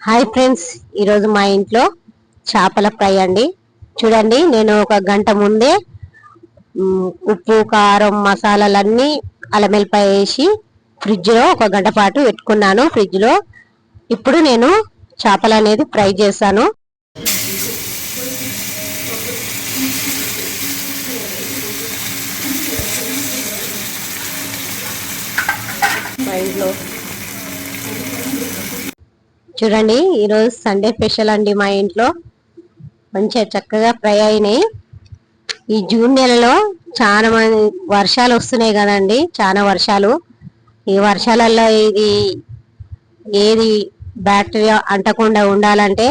Hi friends, ఈరోజు మా ఇంట్లో చేపల ఫ్రై అండి. చూడండి, నేను ఒక గంట ముందే ఉప్పు కారం మసాలాలన్నీ అల్లమెల్లిపాయ వేసి ఫ్రిడ్జ్లో ఒక గంట పాటు పెట్టుకున్నాను. ఫ్రిడ్జ్లో ఇప్పుడు నేను చేపలు అనేది ఫ్రై చేశాను. మా ఇంట్లో చూడండి, ఈరోజు సండే స్పెషల్ అండి. మా ఇంట్లో మంచిగా చక్కగా ఫ్రై అయినాయి. ఈ జూన్ నెలలో చాలా మంది వర్షాలు వస్తున్నాయి కదండి, చాలా వర్షాలు. ఈ వర్షాలలో ఏది బ్యాక్టీరియా అంటకుండా ఉండాలంటే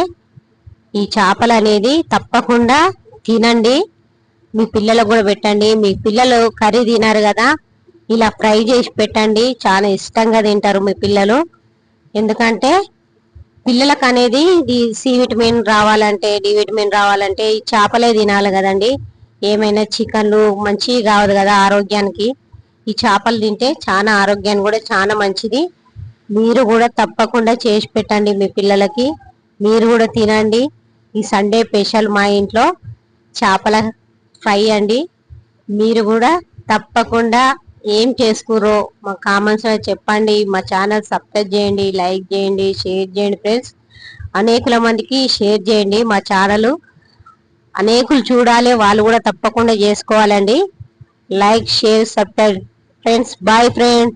ఈ చేపలు అనేది తప్పకుండా తినండి. మీ పిల్లలకు కూడా పెట్టండి. మీ పిల్లలు కర్రీ తినారు కదా, ఇలా ఫ్రై చేసి పెట్టండి. చాలా ఇష్టంగా తింటారు మీ పిల్లలు. ఎందుకంటే పిల్లలకు అనేది సి విటమిన్ రావాలంటే, డి విటమిన్ రావాలంటే ఈ చేపలే తినాలి కదండి. ఏమైనా చికెన్లు మంచివి కావదు కదా ఆరోగ్యానికి. ఈ చేపలు తింటే చాలా ఆరోగ్యానికి కూడా చాలా మంచిది. మీరు కూడా తప్పకుండా చేసి పెట్టండి మీ పిల్లలకి. మీరు కూడా తినండి. ఈ సండే స్పెషల్ మా ఇంట్లో చేపల ఫ్రై అండి. మీరు కూడా తప్పకుండా ఏం చేసుకురో మా కామెంట్స్ లో చెప్పండి. మా ఛానల్ సబ్స్క్రైబ్ చేయండి, లైక్ చేయండి, షేర్ చేయండి ఫ్రెండ్స్. అనేకుల మందికి షేర్ చేయండి. మా ఛానల్ అనేకులు చూడాలి, వాళ్ళు కూడా తప్పకుండా చేసుకోవాలండి. Like, share, subscribe friends. Bye friends.